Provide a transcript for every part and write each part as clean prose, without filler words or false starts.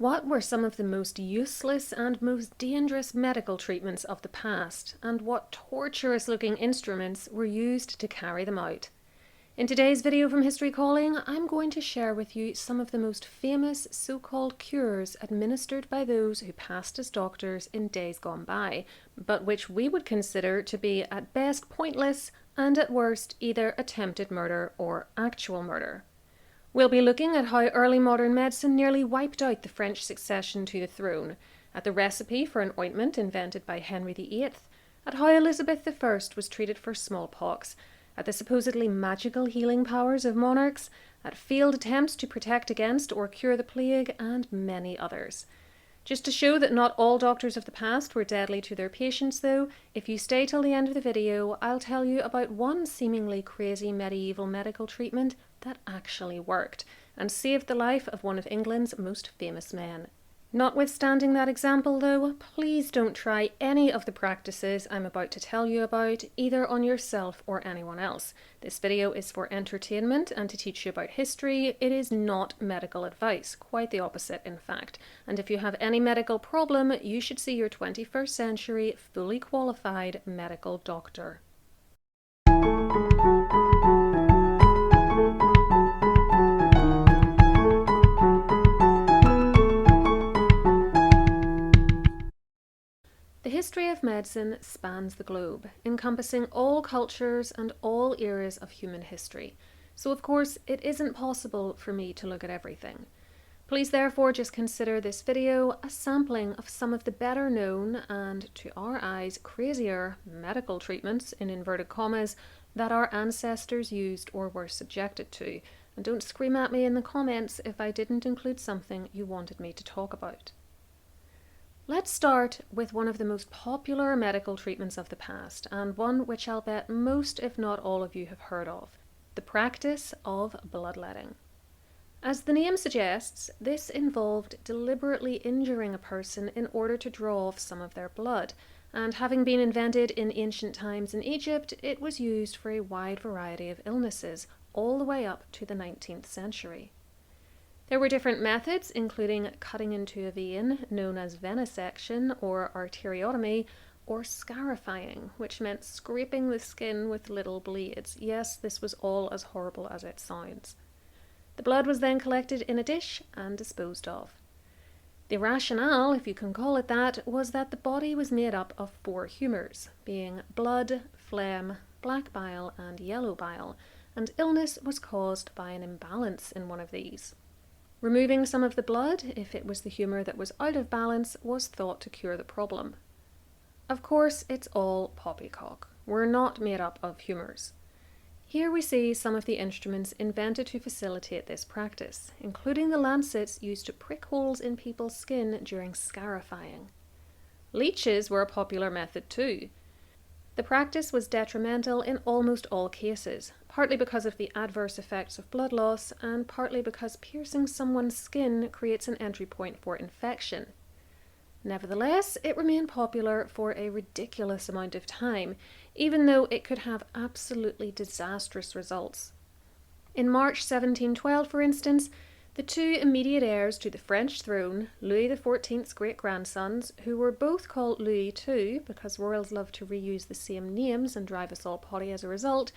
What were some of the most useless and most dangerous medical treatments of the past, and what torturous-looking instruments were used to carry them out? In today's video from History Calling, I'm going to share with you some of the most famous so-called cures administered by those who passed as doctors in days gone by, but which we would consider to be at best pointless and at worst either attempted murder or actual murder. We'll be looking at how early modern medicine nearly wiped out the French succession to the throne, at the recipe for an ointment invented by Henry VIII, at how Elizabeth I was treated for smallpox, at the supposedly magical healing powers of monarchs, at failed attempts to protect against or cure the plague, and many others. Just to show that not all doctors of the past were deadly to their patients though, if you stay till the end of the video, I'll tell you about one seemingly crazy medieval medical treatment that actually worked, and saved the life of one of England's most famous men. Notwithstanding that example though, please don't try any of the practices I'm about to tell you about, either on yourself or anyone else. This video is for entertainment and to teach you about history. It is not medical advice, quite the opposite in fact. And if you have any medical problem, you should see your 21st century fully qualified medical doctor. The history of medicine spans the globe, encompassing all cultures and all eras of human history. So of course, it isn't possible for me to look at everything. Please therefore just consider this video a sampling of some of the better known and, to our eyes, crazier medical treatments, in inverted commas, that our ancestors used or were subjected to. And don't scream at me in the comments if I didn't include something you wanted me to talk about. Let's start with one of the most popular medical treatments of the past, and one which I'll bet most if not all of you have heard of: the practice of bloodletting. As the name suggests, this involved deliberately injuring a person in order to draw off some of their blood, and having been invented in ancient times in Egypt, it was used for a wide variety of illnesses, all the way up to the 19th century. There were different methods, including cutting into a vein, known as venesection or arteriotomy, or scarifying, which meant scraping the skin with little blades. Yes, this was all as horrible as it sounds. The blood was then collected in a dish and disposed of. The rationale, if you can call it that, was that the body was made up of 4 humours, being blood, phlegm, black bile and yellow bile, and illness was caused by an imbalance in one of these. Removing some of the blood, if it was the humour that was out of balance, was thought to cure the problem. Of course, it's all poppycock. We're not made up of humours. Here we see some of the instruments invented to facilitate this practice, including the lancets used to prick holes in people's skin during scarifying. Leeches were a popular method too. The practice was detrimental in almost all cases, partly because of the adverse effects of blood loss and partly because piercing someone's skin creates an entry point for infection. Nevertheless, it remained popular for a ridiculous amount of time, even though it could have absolutely disastrous results. In March 1712, for instance, the 2 immediate heirs to the French throne, Louis XIV's great-grandsons, who were both called Louis too, because royals love to reuse the same names and drive us all potty as a result,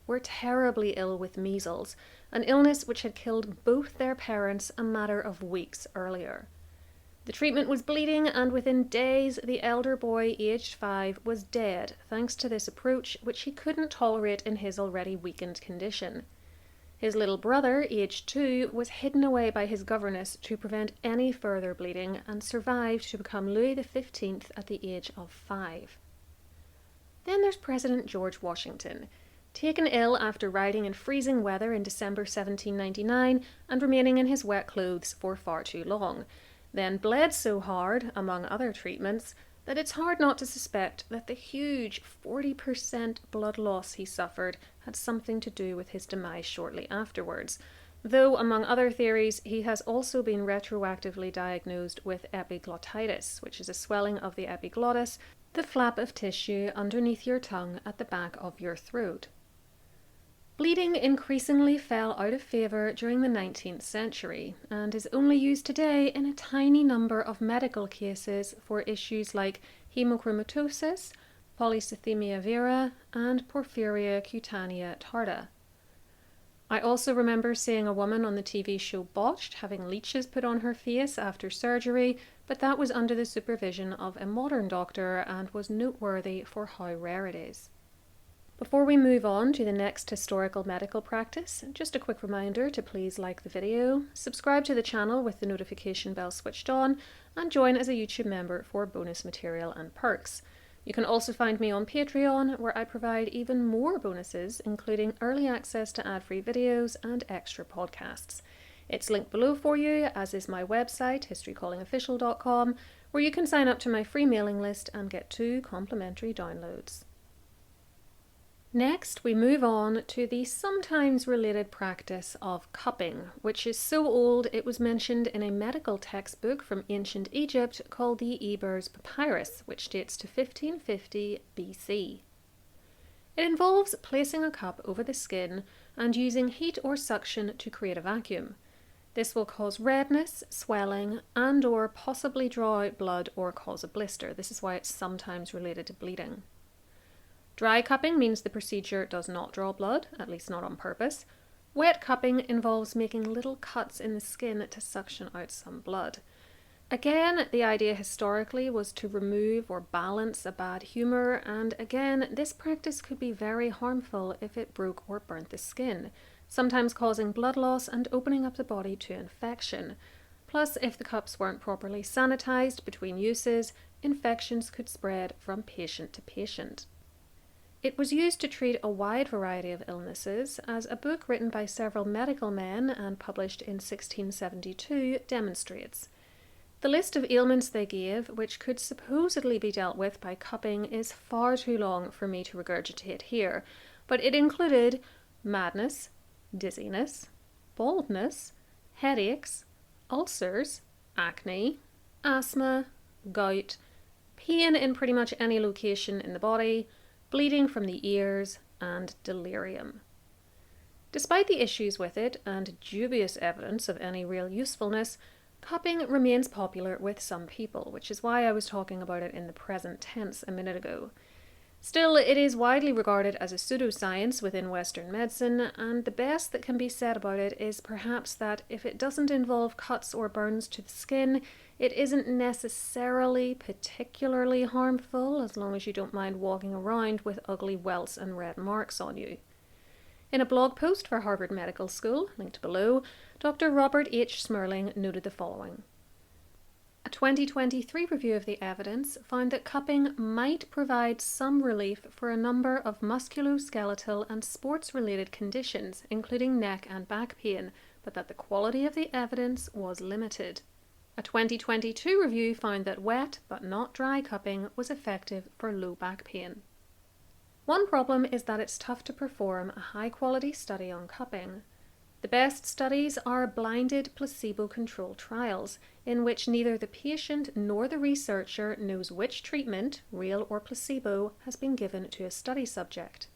were terribly ill with measles, an illness which had killed both their parents a matter of weeks earlier. The treatment was bleeding, and within days the elder boy, aged 5, was dead thanks to this approach, which he couldn't tolerate in his already weakened condition. His little brother, aged 2, was hidden away by his governess to prevent any further bleeding and survived to become Louis XV at the age of 5. Then there's President George Washington, taken ill after riding in freezing weather in December 1799 and remaining in his wet clothes for far too long, then bled so hard, among other treatments, that it's hard not to suspect that the huge 40% blood loss he suffered had something to do with his demise shortly afterwards, though among other theories he has also been retroactively diagnosed with epiglottitis, which is a swelling of the epiglottis, the flap of tissue underneath your tongue at the back of your throat. Bleeding increasingly fell out of favour during the 19th century and is only used today in a tiny number of medical cases for issues like hemochromatosis, polycythemia vera, and porphyria cutanea tarda. I also remember seeing a woman on the TV show Botched having leeches put on her face after surgery, but that was under the supervision of a modern doctor and was noteworthy for how rare it is. Before we move on to the next historical medical practice, just a quick reminder to please like the video, subscribe to the channel with the notification bell switched on, and join as a YouTube member for bonus material and perks. You can also find me on Patreon, where I provide even more bonuses, including early access to ad-free videos and extra podcasts. It's linked below for you, as is my website, historycallingofficial.com, where you can sign up to my free mailing list and get 2 complimentary downloads. Next, we move on to the sometimes related practice of cupping, which is so old it was mentioned in a medical textbook from ancient Egypt called the Ebers Papyrus, which dates to 1550 BC. It involves placing a cup over the skin and using heat or suction to create a vacuum. This will cause redness, swelling, and/or possibly draw out blood or cause a blister. This is why it's sometimes related to bleeding. Dry cupping means the procedure does not draw blood, at least not on purpose. Wet cupping involves making little cuts in the skin to suction out some blood. Again, the idea historically was to remove or balance a bad humour, and again, this practice could be very harmful if it broke or burnt the skin, sometimes causing blood loss and opening up the body to infection. Plus, if the cups weren't properly sanitised between uses, infections could spread from patient to patient. It was used to treat a wide variety of illnesses, as a book written by several medical men and published in 1672 demonstrates. The list of ailments they gave, which could supposedly be dealt with by cupping, is far too long for me to regurgitate here, but it included madness, dizziness, baldness, headaches, ulcers, acne, asthma, gout, pain in pretty much any location in the body, bleeding from the ears, and delirium. Despite the issues with it and dubious evidence of any real usefulness, cupping remains popular with some people, which is why I was talking about it in the present tense a minute ago. Still, it is widely regarded as a pseudoscience within Western medicine, and the best that can be said about it is perhaps that if it doesn't involve cuts or burns to the skin, it isn't necessarily particularly harmful, as long as you don't mind walking around with ugly welts and red marks on you. In a blog post for Harvard Medical School, linked below, Dr. Robert H. Smerling noted the following. A 2023 review of the evidence found that cupping might provide some relief for a number of musculoskeletal and sports-related conditions, including neck and back pain, but that the quality of the evidence was limited. A 2022 review found that wet, but not dry cupping was effective for low back pain. One problem is that it's tough to perform a high-quality study on cupping. The best studies are blinded placebo-controlled trials, in which neither the patient nor the researcher knows which treatment, real or placebo, has been given to a study subject.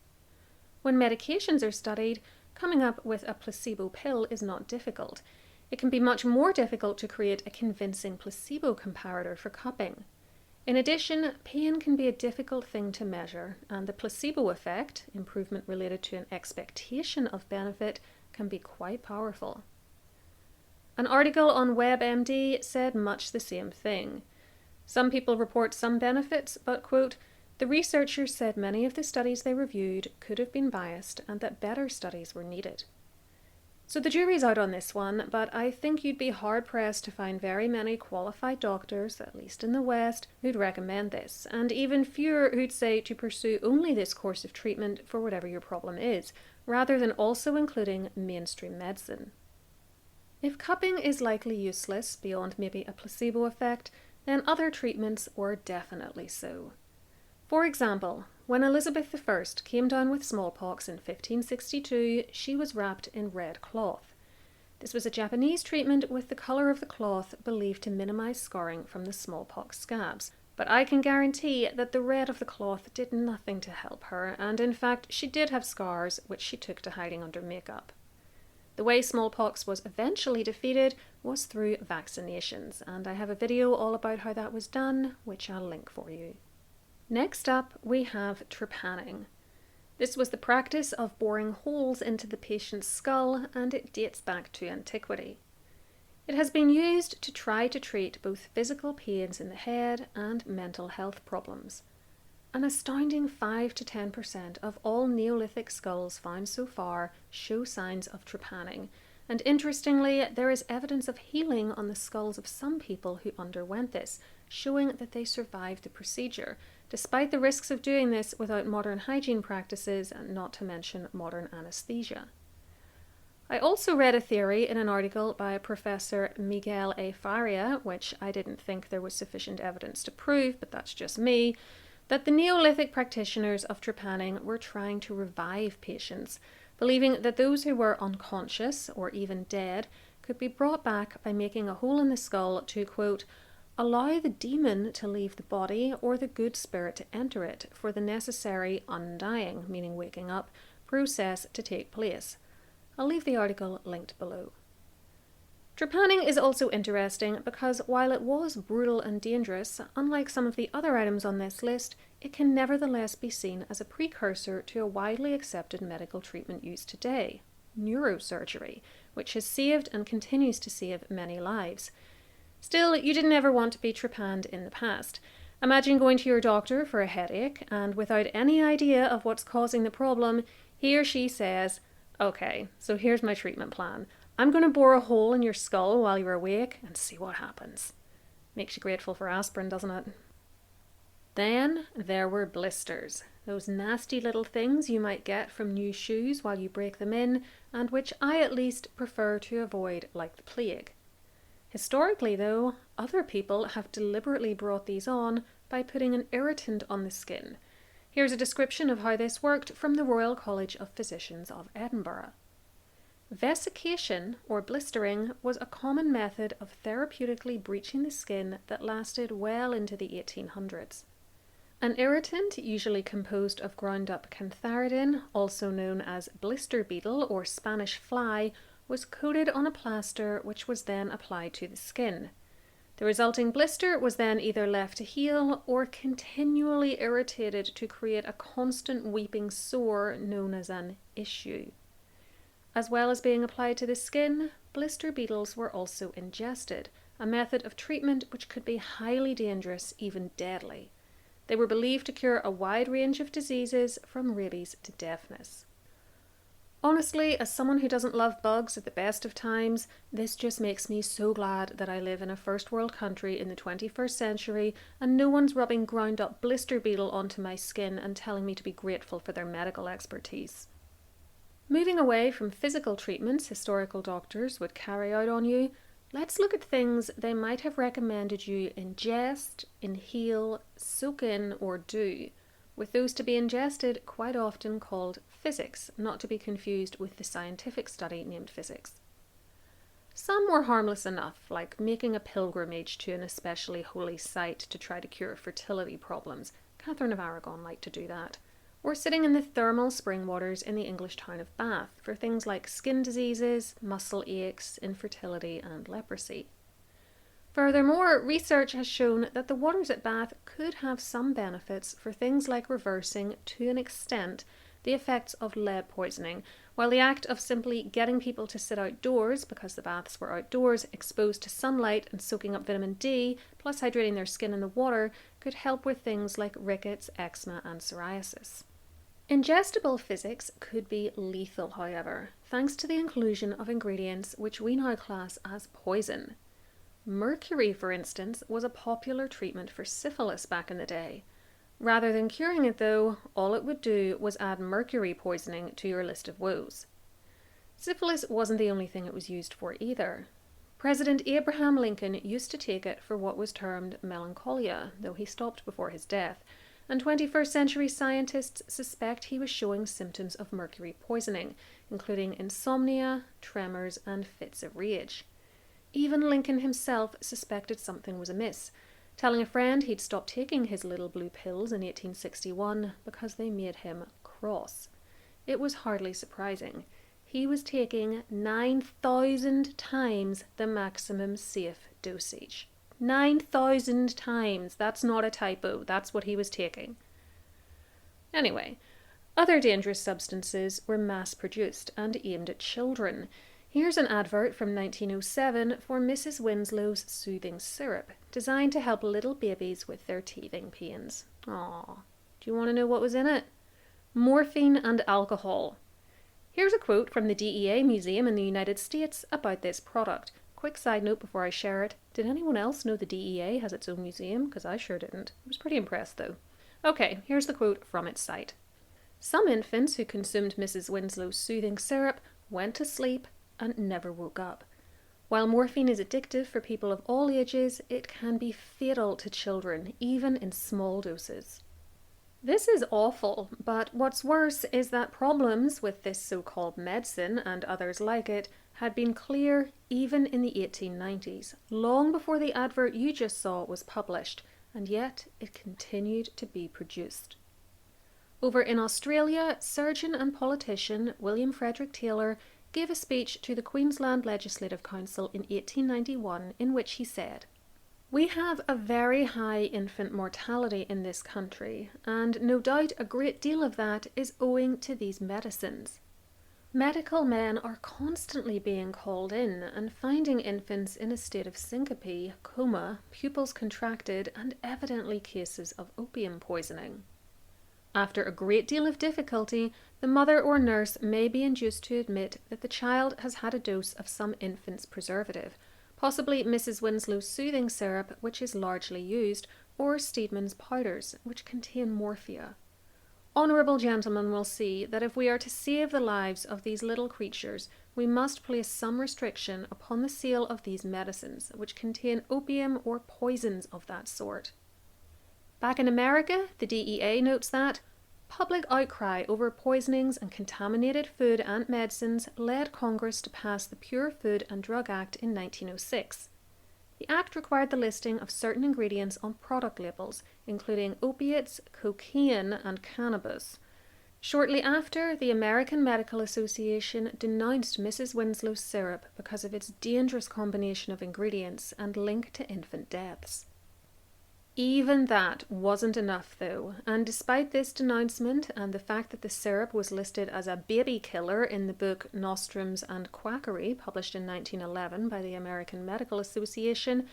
When medications are studied, coming up with a placebo pill is not difficult. It can be much more difficult to create a convincing placebo comparator for cupping. In addition, pain can be a difficult thing to measure, and the placebo effect, improvement related to an expectation of benefit, can be quite powerful. An article on WebMD said much the same thing. Some people report some benefits, but, quote, the researchers said many of the studies they reviewed could have been biased and that better studies were needed. So the jury's out on this one, but I think you'd be hard-pressed to find very many qualified doctors, at least in the West, who'd recommend this, and even fewer who'd say to pursue only this course of treatment for whatever your problem is, rather than also including mainstream medicine. If cupping is likely useless beyond maybe a placebo effect, then other treatments were definitely so. For example, when Elizabeth I came down with smallpox in 1562, she was wrapped in red cloth. This was a Japanese treatment with the colour of the cloth believed to minimise scarring from the smallpox scabs, but I can guarantee that the red of the cloth did nothing to help her, and in fact she did have scars which she took to hiding under makeup. The way smallpox was eventually defeated was through vaccinations, and I have a video all about how that was done, which I'll link for you. Next up, we have trepanning. This was the practice of boring holes into the patient's skull, and it dates back to antiquity. It has been used to try to treat both physical pains in the head and mental health problems. An astounding 5 to 10% of all Neolithic skulls found so far show signs of trepanning, and interestingly, there is evidence of healing on the skulls of some people who underwent this, showing that they survived the procedure, despite the risks of doing this without modern hygiene practices, and not to mention modern anesthesia. I also read a theory in an article by Professor Miguel A. Faria, which I didn't think there was sufficient evidence to prove, but that's just me, that the Neolithic practitioners of trepanning were trying to revive patients, believing that those who were unconscious or even dead could be brought back by making a hole in the skull to, quote, allow the demon to leave the body or the good spirit to enter it for the necessary undying, meaning waking up, process to take place. I'll leave the article linked below. Trepanning is also interesting because while it was brutal and dangerous, unlike some of the other items on this list, it can nevertheless be seen as a precursor to a widely accepted medical treatment used today, neurosurgery, which has saved and continues to save many lives. Still, you didn't ever want to be trepanned in the past. Imagine going to your doctor for a headache, and without any idea of what's causing the problem, he or she says, okay, so here's my treatment plan. I'm going to bore a hole in your skull while you're awake and see what happens. Makes you grateful for aspirin, doesn't it? Then there were blisters, those nasty little things you might get from new shoes while you break them in, and which I at least prefer to avoid like the plague. Historically though, other people have deliberately brought these on by putting an irritant on the skin. Here's a description of how this worked from the Royal College of Physicians of Edinburgh. Vesication, or blistering, was a common method of therapeutically breaching the skin that lasted well into the 1800s. An irritant, usually composed of ground-up cantharidin, also known as blister beetle or Spanish fly, was coated on a plaster which was then applied to the skin. The resulting blister was then either left to heal or continually irritated to create a constant weeping sore known as an issue. As well as being applied to the skin, blister beetles were also ingested, a method of treatment which could be highly dangerous, even deadly. They were believed to cure a wide range of diseases from rabies to deafness. Honestly, as someone who doesn't love bugs at the best of times, this just makes me so glad that I live in a first world country in the 21st century and no one's rubbing ground up blister beetle onto my skin and telling me to be grateful for their medical expertise. Moving away from physical treatments historical doctors would carry out on you, let's look at things they might have recommended you ingest, inhale, soak in, or do, with those to be ingested quite often called physics, not to be confused with the scientific study named physics. Some were harmless enough, like making a pilgrimage to an especially holy site to try to cure fertility problems. Catherine of Aragon liked to do that. Or sitting in the thermal spring waters in the English town of Bath for things like skin diseases, muscle aches, infertility, and leprosy. Furthermore, research has shown that the waters at Bath could have some benefits for things like reversing, to an extent, the effects of lead poisoning, while the act of simply getting people to sit outdoors, because the baths were outdoors, exposed to sunlight and soaking up vitamin D, plus hydrating their skin in the water, could help with things like rickets, eczema, and psoriasis. Ingestible physics could be lethal, however, thanks to the inclusion of ingredients which we now class as poison. Mercury, for instance, was a popular treatment for syphilis back in the day. Rather than curing it though, all it would do was add mercury poisoning to your list of woes. Syphilis wasn't the only thing it was used for either. President Abraham Lincoln used to take it for what was termed melancholia, though he stopped before his death, and 21st century scientists suspect he was showing symptoms of mercury poisoning, including insomnia, tremors, and fits of rage. Even Lincoln himself suspected something was amiss, telling a friend he'd stopped taking his little blue pills in 1861 because they made him cross. It was hardly surprising. He was taking 9,000 times the maximum safe dosage. 9,000 times. That's not a typo. That's what he was taking. Anyway, other dangerous substances were mass-produced and aimed at children. Here's an advert from 1907 for Mrs. Winslow's soothing syrup, designed to help little babies with their teething pains. Aww. Do you want to know what was in it? Morphine and alcohol. Here's a quote from the DEA Museum in the United States about this product. Quick side note before I share it. Did anyone else know the DEA has its own museum? Because I sure didn't. I was pretty impressed though. Okay, here's the quote from its site. Some infants who consumed Mrs. Winslow's soothing syrup went to sleep and never woke up. While morphine is addictive for people of all ages, it can be fatal to children, even in small doses. This is awful, but what's worse is that problems with this so-called medicine and others like it had been clear even in the 1890s, long before the advert you just saw was published, and yet it continued to be produced. Over in Australia, surgeon and politician William Frederick Taylor gave a speech to the Queensland Legislative Council in 1891 in which he said, "We have a very high infant mortality in this country, and no doubt a great deal of that is owing to these medicines. Medical men are constantly being called in and finding infants in a state of syncope, coma, pupils contracted, and evidently cases of opium poisoning. After a great deal of difficulty, the mother or nurse may be induced to admit that the child has had a dose of some infant's preservative, possibly Mrs. Winslow's soothing syrup, which is largely used, or Steedman's powders, which contain morphia. Honourable gentlemen will see that if we are to save the lives of these little creatures, we must place some restriction upon the sale of these medicines, which contain opium or poisons of that sort." Back in America, the DEA notes that public outcry over poisonings and contaminated food and medicines led Congress to pass the Pure Food and Drug Act in 1906. The act required the listing of certain ingredients on product labels, including opiates, cocaine, and cannabis. Shortly after, the American Medical Association denounced Mrs. Winslow's syrup because of its dangerous combination of ingredients and link to infant deaths. Even that wasn't enough though, and despite this denouncement and the fact that the syrup was listed as a baby killer in the book Nostrums and Quackery, published in 1911 by the American Medical Association,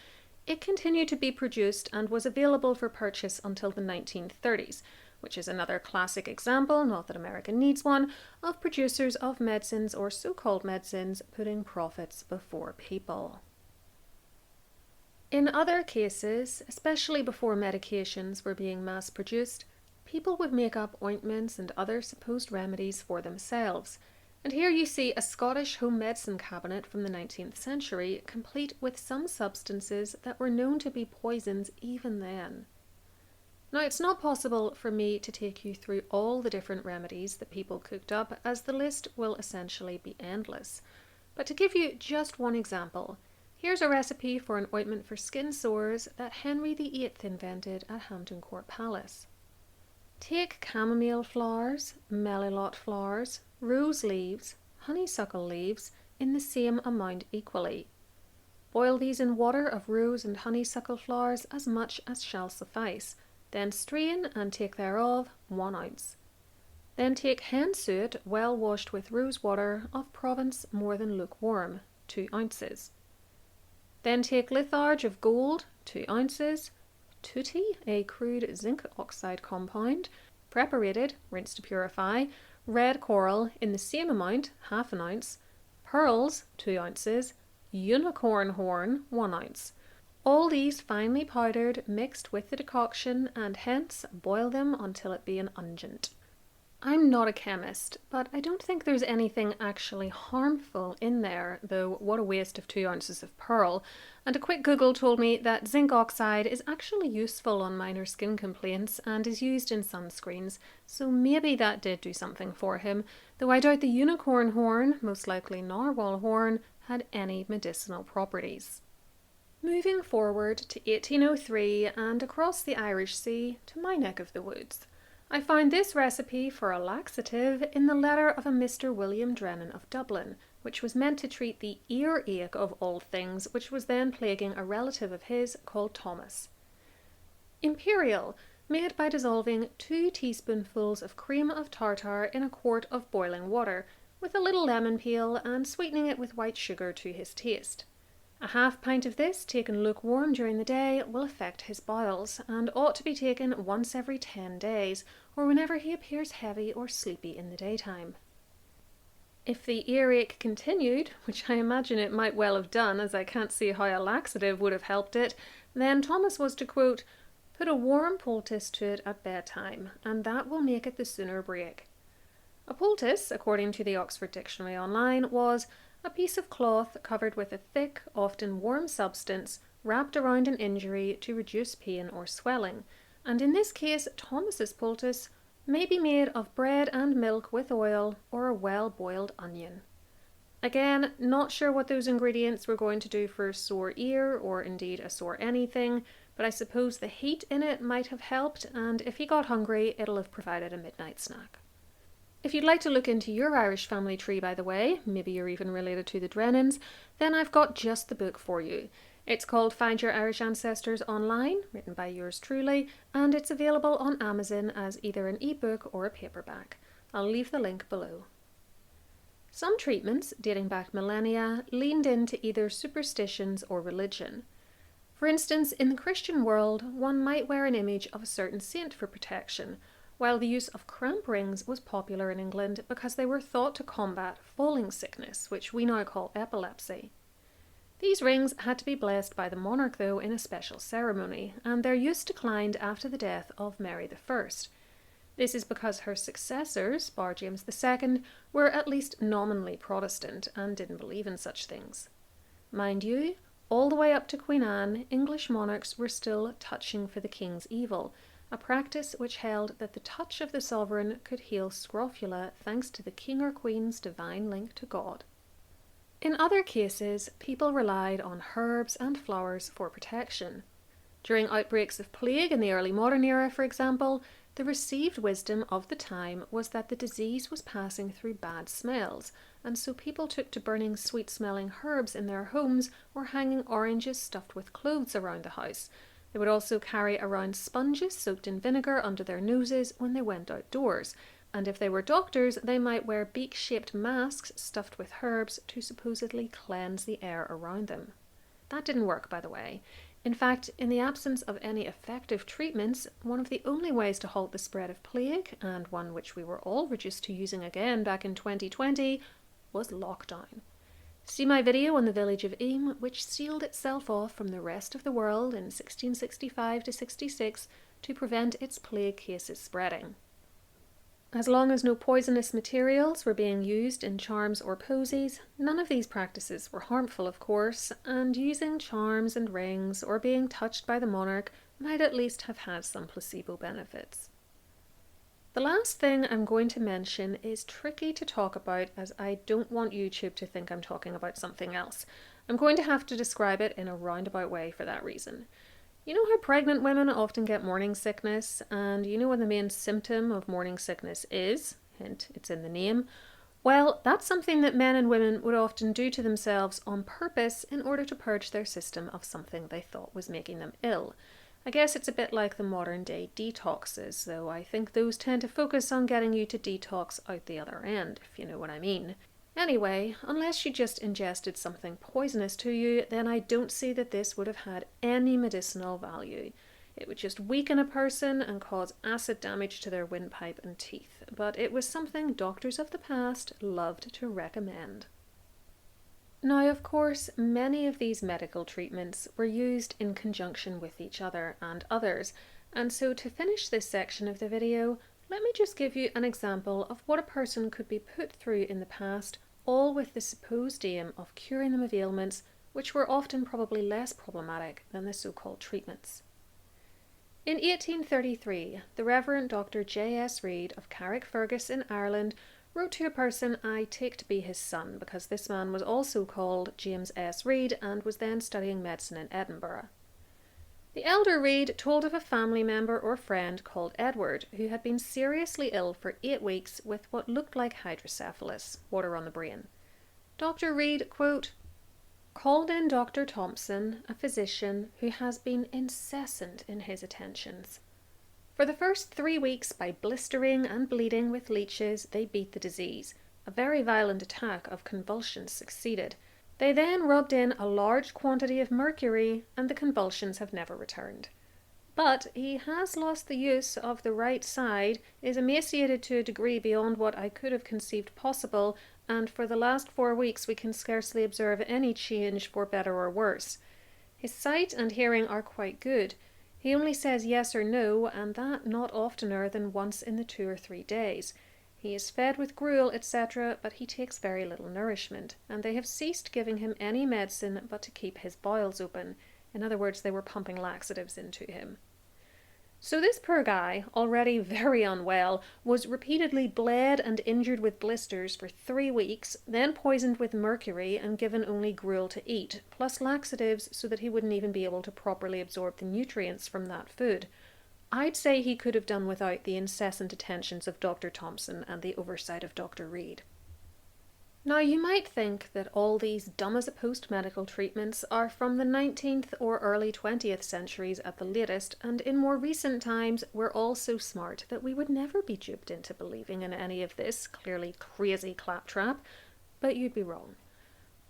it continued to be produced and was available for purchase until the 1930s, which is another classic example, not that America needs one, of producers of medicines or so-called medicines putting profits before people. In other cases, especially before medications were being mass-produced, people would make up ointments and other supposed remedies for themselves. And here you see a Scottish home medicine cabinet from the 19th century, complete with some substances that were known to be poisons even then. Now, it's not possible for me to take you through all the different remedies that people cooked up, as the list will essentially be endless. But to give you just one example, here's a recipe for an ointment for skin sores that Henry VIII invented at Hampton Court Palace. Take chamomile flowers, melilot flowers, rose leaves, honeysuckle leaves in the same amount equally. Boil these in water of rose and honeysuckle flowers as much as shall suffice. Then strain and take thereof 1 ounce. Then take hen suet well washed with rose water of province more than lukewarm, 2 ounces. Then take litharge of gold, 2 ounces, tutti, a crude zinc oxide compound, preparated, rinse to purify, red coral in the same amount, ½ ounce, pearls, 2 ounces, unicorn horn, 1 ounce. All these finely powdered, mixed with the decoction, and hence boil them until it be an unguent. I'm not a chemist, but I don't think there's anything actually harmful in there, though what a waste of 2 ounces of pearl. And a quick Google told me that zinc oxide is actually useful on minor skin complaints and is used in sunscreens, so maybe that did do something for him, though I doubt the unicorn horn, most likely narwhal horn, had any medicinal properties. Moving forward to 1803 and across the Irish Sea to my neck of the woods, I found this recipe for a laxative in the letter of a Mr. William Drennan of Dublin, which was meant to treat the earache of all things, which was then plaguing a relative of his called Thomas. Imperial, made by dissolving 2 teaspoonfuls of cream of tartar in a quart of boiling water, with a little lemon peel, and sweetening it with white sugar to his taste. A half pint of this, taken lukewarm during the day, will affect his bowels, and ought to be taken once every 10 days, or whenever he appears heavy or sleepy in the daytime. If the earache continued, which I imagine it might well have done, as I can't see how a laxative would have helped it, then Thomas was to, quote, put a warm poultice to it at bedtime, and that will make it the sooner break. A poultice, according to the Oxford Dictionary Online, was a piece of cloth covered with a thick, often warm substance wrapped around an injury to reduce pain or swelling, and in this case Thomas's poultice may be made of bread and milk with oil or a well-boiled onion. Again, not sure what those ingredients were going to do for a sore ear or indeed a sore anything, but I suppose the heat in it might have helped, and if he got hungry it'll have provided a midnight snack. If you'd like to look into your Irish family tree, by the way, maybe you're even related to the Drennans, then I've got just the book for you. It's called Find Your Irish Ancestors Online, written by yours truly, and it's available on Amazon as either an ebook or a paperback. I'll leave the link below. Some treatments, dating back millennia, leaned into either superstitions or religion. For instance, in the Christian world, one might wear an image of a certain saint for protection, while the use of cramp rings was popular in England because they were thought to combat falling sickness, which we now call epilepsy. These rings had to be blessed by the monarch, though, in a special ceremony, and their use declined after the death of Mary I. This is because her successors, bar James II, were at least nominally Protestant and didn't believe in such things. Mind you, all the way up to Queen Anne, English monarchs were still touching for the king's evil, a practice which held that the touch of the sovereign could heal scrofula thanks to the king or queen's divine link to God. In other cases, people relied on herbs and flowers for protection. During outbreaks of plague in the early modern era, for example, the received wisdom of the time was that the disease was passing through bad smells, and so people took to burning sweet-smelling herbs in their homes or hanging oranges stuffed with cloves around the house. They would also carry around sponges soaked in vinegar under their noses when they went outdoors, and if they were doctors, they might wear beak-shaped masks stuffed with herbs to supposedly cleanse the air around them. That didn't work, by the way. In fact, in the absence of any effective treatments, one of the only ways to halt the spread of plague, and one which we were all reduced to using again back in 2020, was lockdown. See my video on the village of Eyam, which sealed itself off from the rest of the world in 1665 to 66 to prevent its plague cases spreading. As long as no poisonous materials were being used in charms or posies, none of these practices were harmful, of course, and using charms and rings or being touched by the monarch might at least have had some placebo benefits. The last thing I'm going to mention is tricky to talk about, as I don't want YouTube to think I'm talking about something else. I'm going to have to describe it in a roundabout way for that reason. You know how pregnant women often get morning sickness, and you know what the main symptom of morning sickness is? Hint, it's in the name. Well, that's something that men and women would often do to themselves on purpose in order to purge their system of something they thought was making them ill. I guess it's a bit like the modern day detoxes, though I think those tend to focus on getting you to detox out the other end, if you know what I mean. Anyway, unless you just ingested something poisonous to you, then I don't see that this would have had any medicinal value. It would just weaken a person and cause acid damage to their windpipe and teeth, but it was something doctors of the past loved to recommend. Now, of course, many of these medical treatments were used in conjunction with each other and others, and so to finish this section of the video, let me just give you an example of what a person could be put through in the past, all with the supposed aim of curing them of ailments which were often probably less problematic than the so-called treatments. In 1833, the Reverend Dr. J.S. Reid of Carrickfergus in Ireland wrote to a person I take to be his son, because this man was also called James S. Reed and was then studying medicine in Edinburgh. The elder Reed told of a family member or friend called Edward, who had been seriously ill for 8 weeks with what looked like hydrocephalus, water on the brain. Dr. Reed, quote, called in Dr. Thompson, a physician who has been incessant in his attentions. For the first 3 weeks, by blistering and bleeding with leeches, they beat the disease. A very violent attack of convulsions succeeded. They then rubbed in a large quantity of mercury, and the convulsions have never returned. But he has lost the use of the right side, is emaciated to a degree beyond what I could have conceived possible, and for the last 4 weeks we can scarcely observe any change for better or worse. His sight and hearing are quite good. He only says yes or no, and that not oftener than once in the 2 or 3 days. He is fed with gruel, etc., but he takes very little nourishment, and they have ceased giving him any medicine but to keep his bowels open. In other words, they were pumping laxatives into him. So this poor guy, already very unwell, was repeatedly bled and injured with blisters for 3 weeks, then poisoned with mercury and given only gruel to eat, plus laxatives so that he wouldn't even be able to properly absorb the nutrients from that food. I'd say he could have done without the incessant attentions of Dr. Thompson and the oversight of Dr. Reed. Now, you might think that all these dumb-as-a-post medical treatments are from the 19th or early 20th centuries at the latest, and in more recent times we're all so smart that we would never be duped into believing in any of this clearly crazy claptrap, but you'd be wrong.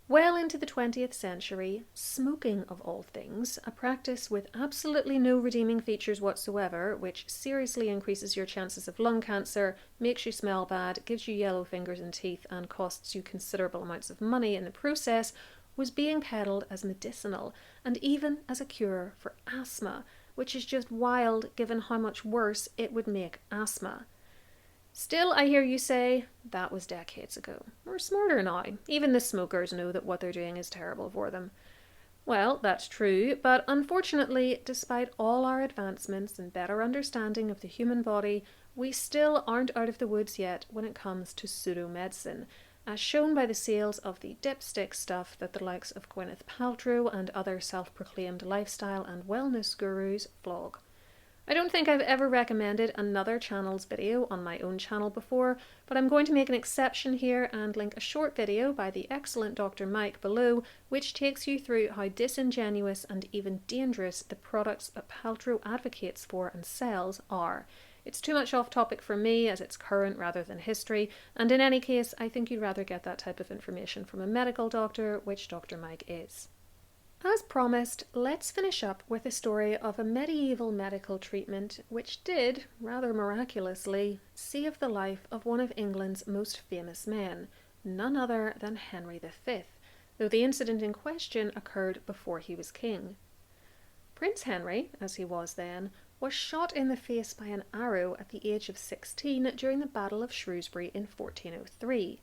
Well into the 20th century, smoking of all things, a practice with absolutely no redeeming features whatsoever, which seriously increases your chances of lung cancer, makes you smell bad, gives you yellow fingers and teeth, and costs you considerable amounts of money in the process, was being peddled as medicinal, and even as a cure for asthma, which is just wild given how much worse it would make asthma. Still, I hear you say, that was decades ago. We're smarter now. Even the smokers know that what they're doing is terrible for them. Well, that's true, but unfortunately, despite all our advancements and better understanding of the human body, we still aren't out of the woods yet when it comes to pseudo-medicine, as shown by the sales of the dipstick stuff that the likes of Gwyneth Paltrow and other self-proclaimed lifestyle and wellness gurus flog. I don't think I've ever recommended another channel's video on my own channel before, but I'm going to make an exception here and link a short video by the excellent Dr. Mike below, which takes you through how disingenuous and even dangerous the products that Paltrow advocates for and sells are. It's too much off topic for me, as it's current rather than history, and in any case, I think you'd rather get that type of information from a medical doctor, which Dr. Mike is. As promised, let's finish up with a story of a medieval medical treatment which did, rather miraculously, save the life of one of England's most famous men, none other than Henry V, though the incident in question occurred before he was king. Prince Henry, as he was then, was shot in the face by an arrow at the age of 16 during the Battle of Shrewsbury in 1403.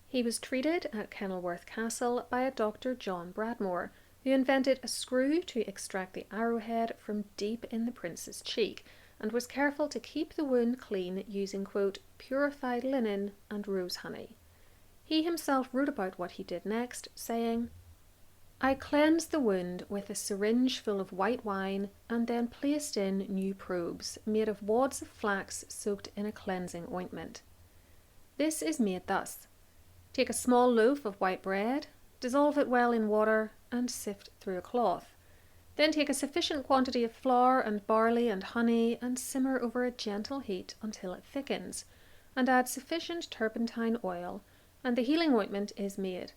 He was treated at Kenilworth Castle by a Dr. John Bradmore, who invented a screw to extract the arrowhead from deep in the prince's cheek, and was careful to keep the wound clean using, quote, purified linen and rose honey. He himself wrote about what he did next, saying, I cleansed the wound with a syringe full of white wine, and then placed in new probes, made of wads of flax soaked in a cleansing ointment. This is made thus. Take a small loaf of white bread, dissolve it well in water, and sift through a cloth. Then take a sufficient quantity of flour and barley and honey and simmer over a gentle heat until it thickens, and add sufficient turpentine oil, and the healing ointment is made.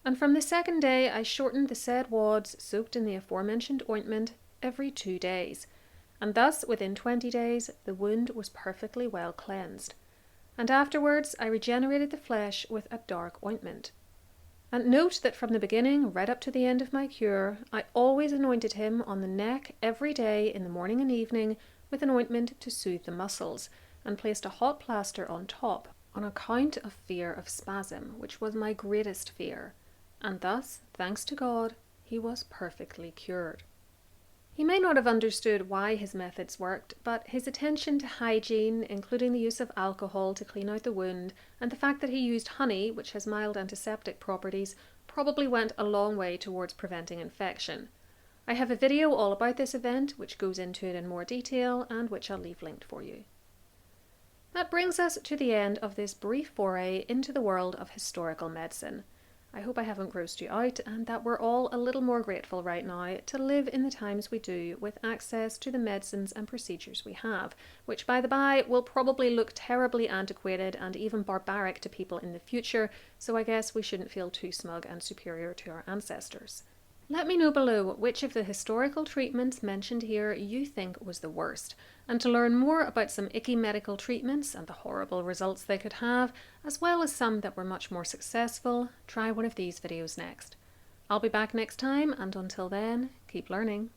And from the second day I shortened the said wads soaked in the aforementioned ointment every 2 days, and thus within 20 days the wound was perfectly well cleansed. And afterwards I regenerated the flesh with a dark ointment. And note that from the beginning right up to the end of my cure, I always anointed him on the neck every day in the morning and evening with an ointment to soothe the muscles, and placed a hot plaster on top, on account of fear of spasm, which was my greatest fear. And thus, thanks to God, he was perfectly cured. He may not have understood why his methods worked, but his attention to hygiene, including the use of alcohol to clean out the wound, and the fact that he used honey, which has mild antiseptic properties, probably went a long way towards preventing infection. I have a video all about this event, which goes into it in more detail, and which I'll leave linked for you. That brings us to the end of this brief foray into the world of historical medicine. I hope I haven't grossed you out, and that we're all a little more grateful right now to live in the times we do with access to the medicines and procedures we have, which by the by will probably look terribly antiquated and even barbaric to people in the future, so I guess we shouldn't feel too smug and superior to our ancestors. Let me know below which of the historical treatments mentioned here you think was the worst, and to learn more about some icky medical treatments and the horrible results they could have, as well as some that were much more successful, try one of these videos next. I'll be back next time, and until then, keep learning.